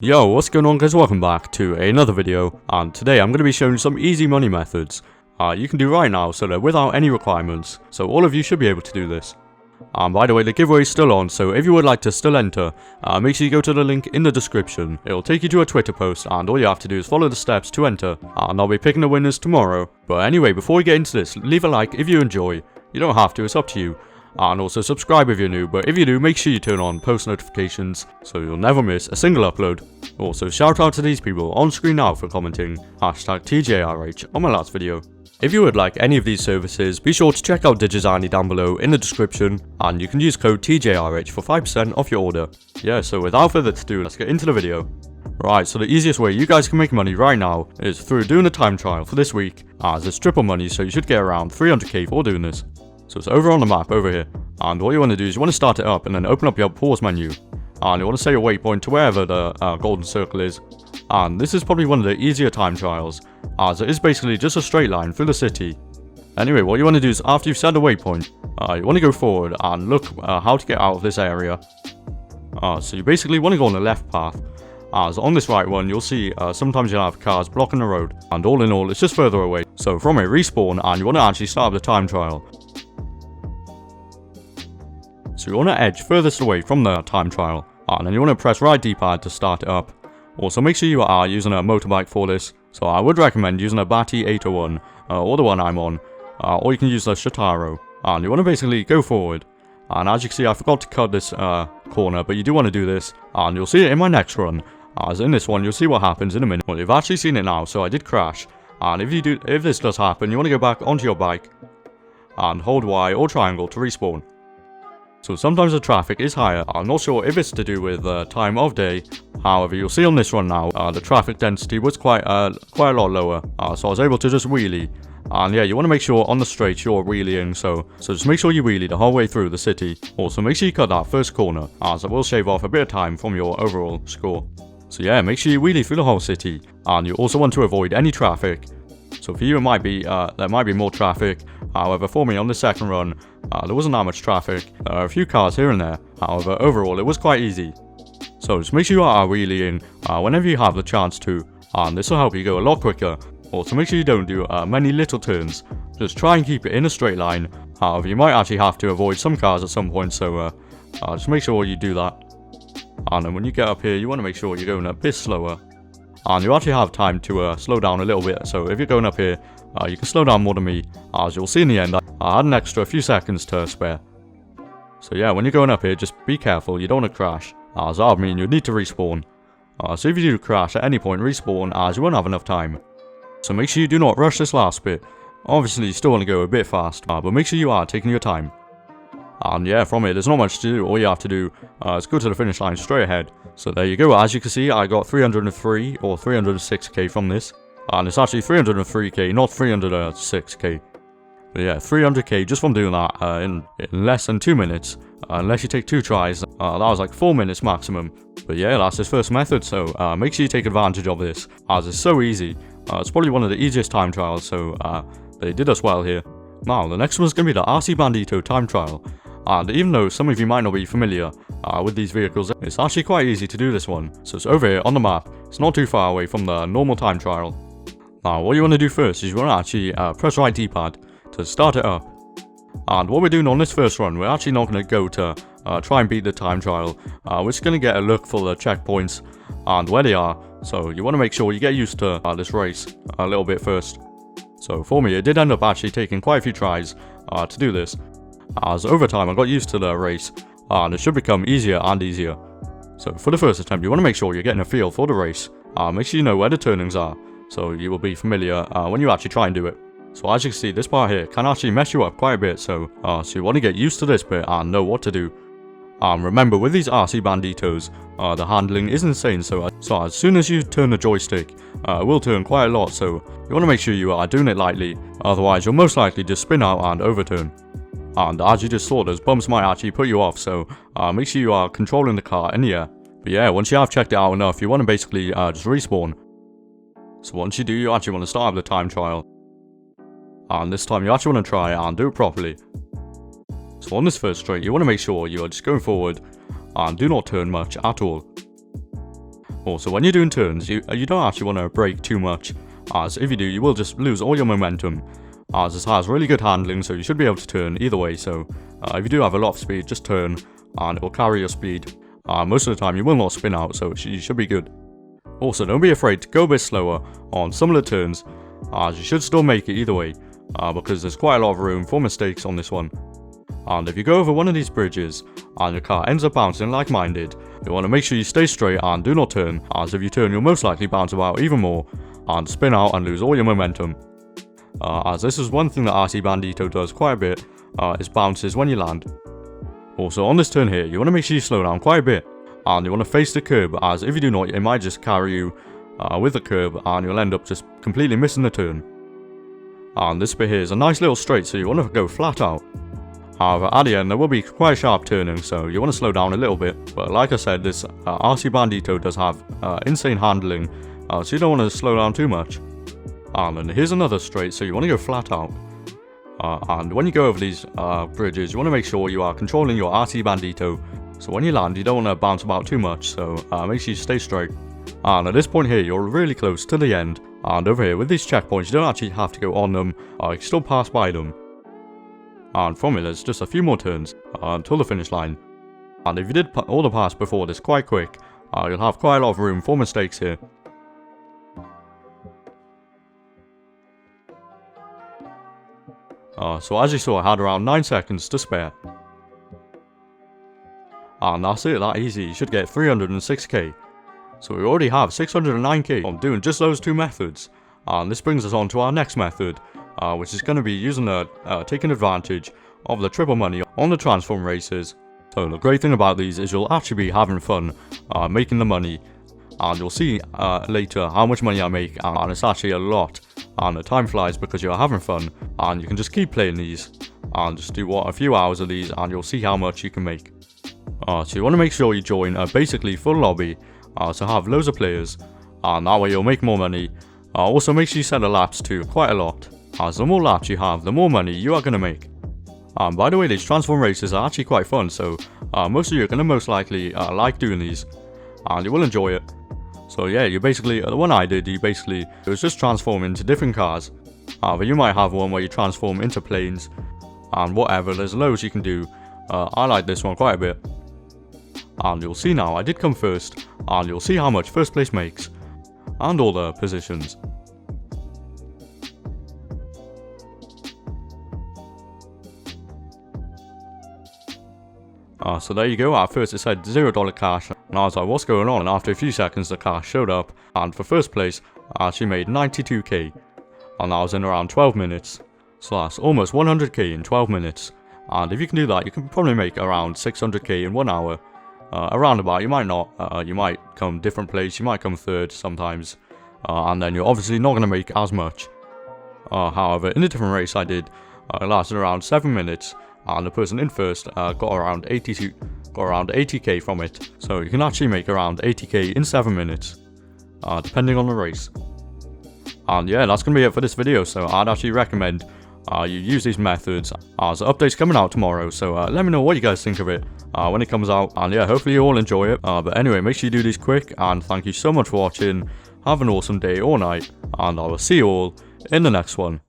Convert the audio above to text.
Yo, what's going on guys, welcome back to another video, and today I'm going to be showing some easy money methods you can do right now, so they're without any requirements, so all of you should be able to do this. By the way, the giveaway is still on, so if you would like to still enter, make sure you go to the link in the description. It'll take you to a Twitter post, and all you have to do is follow the steps to enter, and I'll be picking the winners tomorrow. But anyway, before we get into this, leave a like if you enjoy. You don't have to, it's up to you. And also subscribe if you're new, but if you do, make sure you turn on post notifications so you'll never miss a single upload. Also, shout out to these people on screen now for commenting #TJRH on my last video. If you would like any of these services, be sure to check out Digizani down below in the description, and you can use code TJRH for 5% off your order. Yeah, so without further ado, let's get into the video. Right, so the easiest way you guys can make money right now is through doing a time trial for this week, as it's triple money, so you should get around 300k for doing this. So it's over on the map over here, and what you want to do is you want to start it up and then open up your pause menu, and you want to set your waypoint to wherever the golden circle is. And this is probably one of the easier time trials, as it is basically just a straight line through the city. Anyway, what you want to do is after you've set a waypoint, you want to go forward and look how to get out of this area. So you basically want to go on the left path, as on this right one you'll see sometimes you'll have cars blocking the road, and all in all it's just further away. So from it, respawn, and you want to actually start the time trial. So you want to edge furthest away from the time trial, and then you want to press right D-pad to start it up. Also make sure you are using a motorbike for this, so I would recommend using a Batty 801, or the one I'm on, or you can use the Shitaro. And you want to basically go forward, and as you can see I forgot to cut this corner, but you do want to do this, and you'll see it in my next run, as in this one you'll see what happens in a minute. Well, you've actually seen it now, so I did crash, and if this does happen, you want to go back onto your bike, and hold Y or triangle to respawn. So sometimes the traffic is higher. I'm not sure if it's to do with time of day. However, you'll see on this run now, the traffic density was quite a lot lower. So I was able to just wheelie. And yeah, you want to make sure on the straight you're wheeling. So just make sure you wheelie the whole way through the city. Also make sure you cut that first corner, as it will shave off a bit of time from your overall score. So yeah, make sure you wheelie through the whole city. And you also want to avoid any traffic. So for you it might be, there might be more traffic. However, for me on the second run, there wasn't that much traffic. There are a few cars here and there. However, overall it was quite easy. So just make sure you are wheeling whenever you have the chance to, and this will help you go a lot quicker. Also make sure you don't do many little turns. Just try and keep it in a straight line. However, you might actually have to avoid some cars at some point, so just make sure you do that. And then when you get up here, you want to make sure you're going a bit slower. And you actually have time to slow down a little bit, so if you're going up here, you can slow down more than me, as you'll see in the end, I had an extra few seconds to spare. So yeah, when you're going up here, just be careful, you don't want to crash, as that would mean you need to respawn. So if you do crash at any point, respawn, as you won't have enough time. So make sure you do not rush this last bit. Obviously you still want to go a bit fast, but make sure you are taking your time. And yeah, from it, there's not much to do. All you have to do is go to the finish line straight ahead. So there you go. As you can see, I got 303 or 306k from this. And it's actually 303k, not 306k. But yeah, 300k just from doing that in less than 2 minutes. Unless you take 2 tries. That was like 4 minutes maximum. But yeah, that's his first method. So make sure you take advantage of this, as it's so easy. It's probably one of the easiest time trials, so they did us well here. Now, the next one's going to be the RC Bandito time trial. And even though some of you might not be familiar with these vehicles, it's actually quite easy to do this one. So it's over here on the map. It's not too far away from the normal time trial. Now, what you want to do first is you want to actually press right D-pad to start it up. And what we're doing on this first run, we're actually not going to go to try and beat the time trial. We're just going to get a look for the checkpoints and where they are. So you want to make sure you get used to this race a little bit first. So for me, it did end up actually taking quite a few tries to do this, as over time I got used to the race, and it should become easier and easier. So for the first attempt, you want to make sure you're getting a feel for the race. Make sure you know where the turnings are, so you will be familiar when you actually try and do it. So as you can see, this part here can actually mess you up quite a bit, so you want to get used to this bit and know what to do. Remember, with these RC Banditos, the handling is insane, so as soon as you turn the joystick, it will turn quite a lot, so you want to make sure you are doing it lightly, otherwise you'll most likely just spin out and overturn. And as you just saw, those bumps might actually put you off, so make sure you are controlling the car in the air. But yeah, once you have checked it out enough, you want to basically just respawn. So once you do, you actually want to start up the time trial. And this time you actually want to try and do it properly. So on this first straight, you want to make sure you are just going forward and do not turn much at all. Also, when you're doing turns, you don't actually want to brake too much, as if you do, you will just lose all your momentum. As this has really good handling, so you should be able to turn either way. So if you do have a lot of speed, just turn and it will carry your speed. Most of the time you will not spin out, so you should be good. Also, don't be afraid to go a bit slower on some of the turns, as you should still make it either way, because there's quite a lot of room for mistakes on this one. And if you go over one of these bridges and your car ends up bouncing like mine did, you want to make sure you stay straight and do not turn, as if you turn you'll most likely bounce about even more and spin out and lose all your momentum. As this is one thing that RC Bandito does quite a bit, is bounces when you land. Also, on this turn here, you want to make sure you slow down quite a bit, and you want to face the curb, as if you do not, it might just carry you with the curb and you'll end up just completely missing the turn. And this bit here is a nice little straight, so you want to go flat out. However, at the end there will be quite sharp turning, so you want to slow down a little bit. But like I said, this RC Bandito does have insane handling, so you don't want to slow down too much. And then here's another straight, so you want to go flat out. And when you go over these bridges, you want to make sure you are controlling your RC Bandito. So when you land, you don't want to bounce about too much, so make sure you stay straight. And at this point here, you're really close to the end. And over here, with these checkpoints, you don't actually have to go on them, you can still pass by them. And from here, there's just a few more turns until the finish line. And if you did all the pass before this quite quick, you'll have quite a lot of room for mistakes here. So as you saw, I had around 9 seconds to spare. And that's it, that easy. You should get 306k. So we already have 609k from doing just those two methods. And this brings us on to our next method, which is going to be using taking advantage of the triple money on the transform races. So the great thing about these is you'll actually be having fun making the money. And you'll see later how much money I make, and it's actually a lot. And the time flies because you're having fun, and you can just keep playing these and just do a few hours of these, and you'll see how much you can make. So you want to make sure you join a basically full lobby, so have loads of players, and that way you'll make more money. Also make sure you set the laps to quite a lot, as the more laps you have, the more money you are going to make. By the way, these transform races are actually quite fun, so most of you are going to most likely like doing these, and you will enjoy it. So yeah, you basically, the one I did, it was just transform into different cars. But you might have one where you transform into planes, and whatever, there's loads you can do. I like this one quite a bit. And you'll see now, I did come first, and you'll see how much first place makes, and all the positions. So there you go. At first it said $0 cash, and I was like, what's going on? And after a few seconds the cash showed up, and for first place I actually made 92k, and that was in around 12 minutes. So that's almost 100k in 12 minutes. And if you can do that, you can probably make around 600k in 1 hour. Around about, you might not, you might come different place, you might come third sometimes, and then you're obviously not going to make as much. However, in a different race I did, it lasted around 7 minutes, and the person in first got around 80k from it. So you can actually make around 80k in 7 minutes, depending on the race. And yeah, that's going to be it for this video, so I'd actually recommend you use these methods, as the update's coming out tomorrow, so let me know what you guys think of it when it comes out, and yeah, hopefully you all enjoy it. But anyway, make sure you do these quick, and thank you so much for watching. Have an awesome day or night, and I will see you all in the next one.